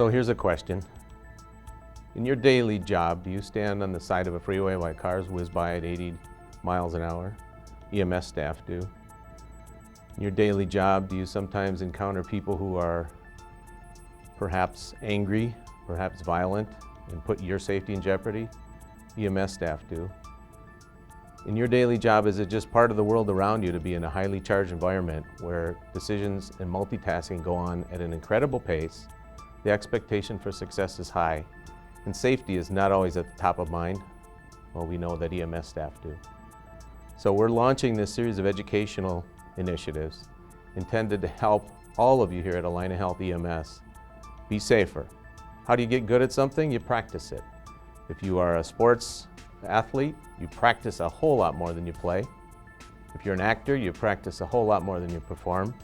So here's a question. In your daily job, do you stand on the side of a freeway while cars whiz by at 80 miles an hour? EMS staff do. In your daily job, do you sometimes encounter people who are perhaps angry, perhaps violent, and put your safety in jeopardy? EMS staff do. In your daily job, is it just part of the world around you to be in a highly charged environment where decisions and multitasking go on at an incredible pace, the expectation for success is high, and safety is not always at the top of mind? Well, we know that EMS staff do. So we're launching this series of educational initiatives intended to help all of you here at Allina Health EMS be safer. How do you get good at something? You practice it. If you are a sports athlete, you practice a whole lot more than you play. If you're an actor, you practice a whole lot more than you perform.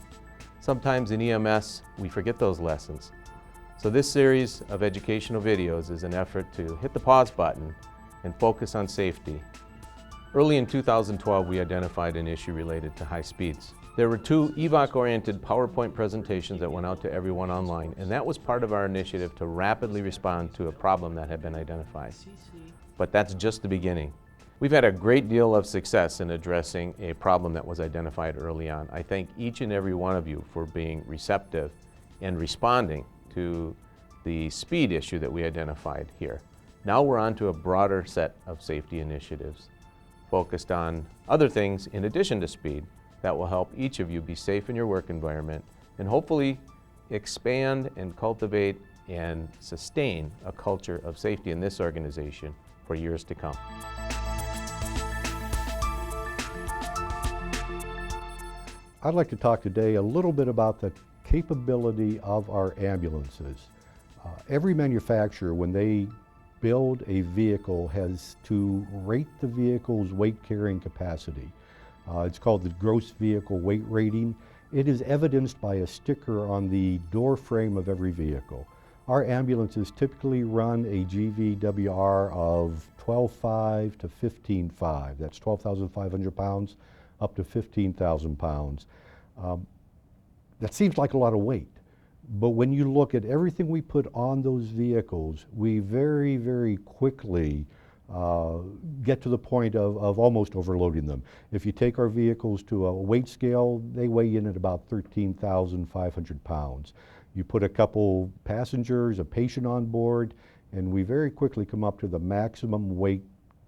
Sometimes in EMS, we forget those lessons. So this series of educational videos is an effort to hit the pause button and focus on safety. Early in 2012, we identified an issue related to high speeds. There were 2 EVOC-oriented PowerPoint presentations that went out to everyone online, and that was part of our initiative to rapidly respond to a problem that had been identified. But that's just the beginning. We've had a great deal of success in addressing a problem that was identified early on. I thank each and every one of you for being receptive and responding to the speed issue that we identified here. Now we're on to a broader set of safety initiatives focused on other things in addition to speed that will help each of you be safe in your work environment and hopefully expand and cultivate and sustain a culture of safety in this organization for years to come. I'd like to talk today a little bit about the capability of our ambulances. Every manufacturer, when they build a vehicle, has to rate the vehicle's weight carrying capacity. It's called the gross vehicle weight rating. It is evidenced by a sticker on the door frame of every vehicle. Our ambulances typically run a GVWR of 12.5 to 15.5. That's 12,500 pounds up to 15,000 pounds. That seems like a lot of weight, but when you look at everything we put on those vehicles, we very, very quickly get to the point of almost overloading them. If you take our vehicles to a weight scale, they weigh in at about 13,500 pounds. You put a couple passengers, a patient on board, and we very quickly come up to the maximum weight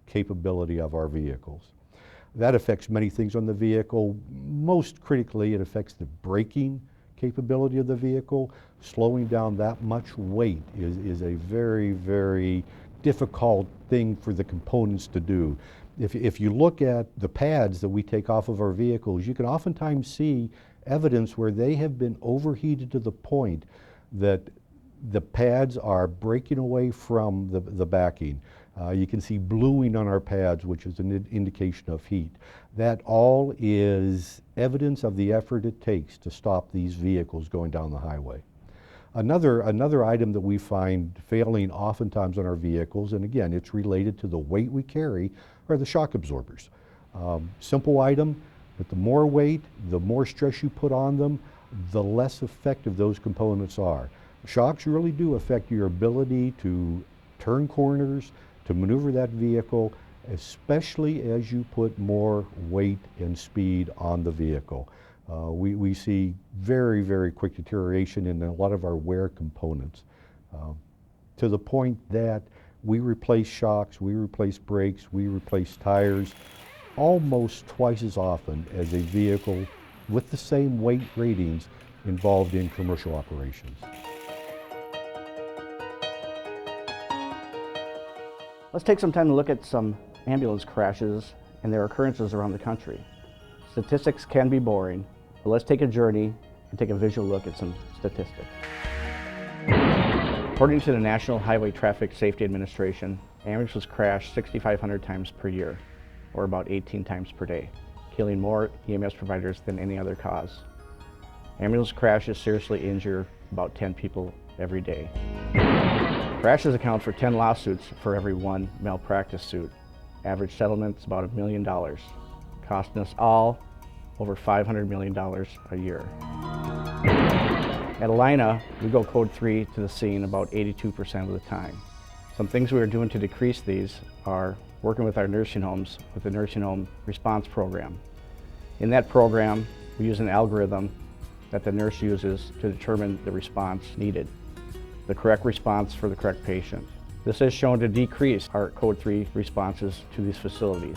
capability of our vehicles. That affects many things on the vehicle. Most critically, it affects the braking capability of the vehicle. Slowing down that much weight is a very, very difficult thing for the components to do. If you look at the pads that we take off of our vehicles, you can oftentimes see evidence where they have been overheated to the point that the pads are breaking away from the backing. You can see bluing on our pads, which is an indication of heat. That all is evidence of the effort it takes to stop these vehicles going down the highway. Another item that we find failing oftentimes on our vehicles, and again, it's related to the weight we carry, are the shock absorbers. Simple item, but the more weight, the more stress you put on them, the less effective those components are. Shocks really do affect your ability to turn corners, to maneuver that vehicle, especially as you put more weight and speed on the vehicle. We see very, very quick deterioration in a lot of our wear components, to the point that we replace shocks, we replace brakes, we replace tires almost twice as often as a vehicle with the same weight ratings involved in commercial operations. Let's take some time to look at some ambulance crashes and their occurrences around the country. Statistics can be boring, but let's take a journey and take a visual look at some statistics. According to the National Highway Traffic Safety Administration, ambulances crash 6,500 times per year, or about 18 times per day, killing more EMS providers than any other cause. Ambulance crashes seriously injure about 10 people every day. Crashes account for 10 lawsuits for every 1 malpractice suit. Average settlement's about $1 million, costing us all over $500 million a year. At Allina, we go code 3 to the scene about 82% of the time. Some things we are doing to decrease these are working with our nursing homes with the Nursing Home Response Program. In that program, we use an algorithm that the nurse uses to determine the response needed, the correct response for the correct patient. This has shown to decrease our code 3 responses to these facilities.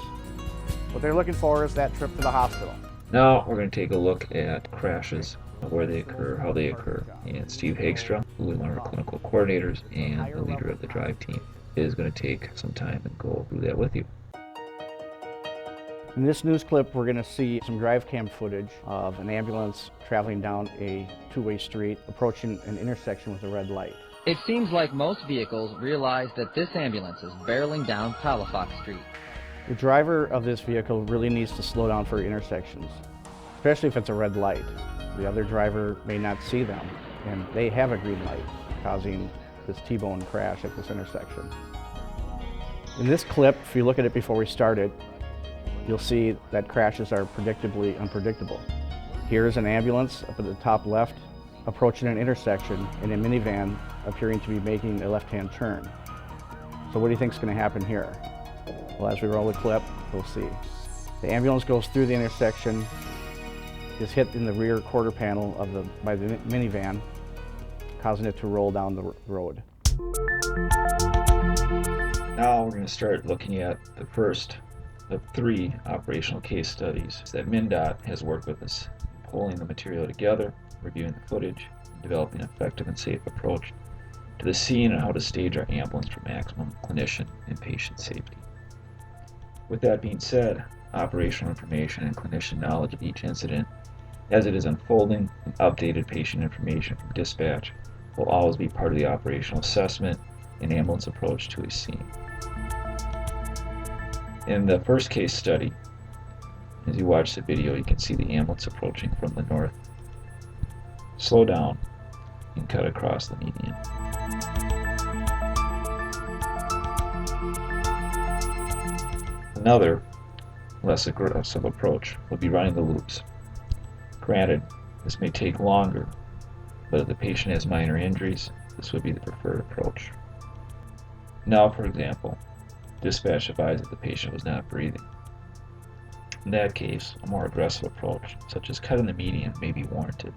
What they're looking for is that trip to the hospital. Now we're going to take a look at crashes, where they occur, how they occur. And Steve Hagstrom, who is one of our clinical coordinators and the leader of the drive team, is going to take some time and go through that with you. In this news clip, we're going to see some drive cam footage of an ambulance traveling down a two-way street, approaching an intersection with a red light. It seems like most vehicles realize that this ambulance is barreling down Palafox Street. The driver of this vehicle really needs to slow down for intersections, especially if it's a red light. The other driver may not see them, and they have a green light, causing this T-bone crash at this intersection. In this clip, if you look at it before we started, you'll see that crashes are predictably unpredictable. Here's an ambulance up at the top left approaching an intersection in a minivan appearing to be making a left-hand turn. So what do you think is going to happen here? Well, as we roll the clip, we'll see. The ambulance goes through the intersection, is hit in the rear quarter panel by the minivan, causing it to roll down the road. Now we're going to start looking at the first of 3 operational case studies that MnDOT has worked with us, pulling the material together, reviewing the footage, developing an effective and safe approach to the scene and how to stage our ambulance for maximum clinician and patient safety. With that being said, operational information and clinician knowledge of each incident as it is unfolding and updated patient information from dispatch will always be part of the operational assessment and ambulance approach to a scene. In the first case study, as you watch the video, you can see the ambulance approaching from the north. Slow down and cut across the median. Another, less aggressive approach would be running the loops. Granted, this may take longer, but if the patient has minor injuries, this would be the preferred approach. Now, for example, dispatch advised that the patient was not breathing. In that case, a more aggressive approach, such as cutting the median, may be warranted.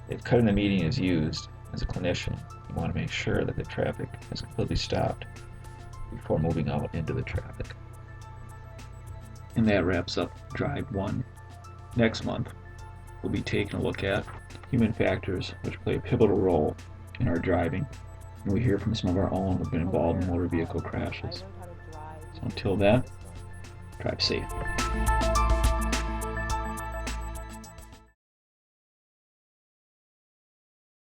If cutting the median is used, as a clinician, you want to make sure that the traffic is completely stopped before moving out into the traffic. And that wraps up Drive 1. Next month, we'll be taking a look at human factors which play a pivotal role in our driving. And we hear from some of our own who've been involved in motor vehicle crashes. So until then, drive safe.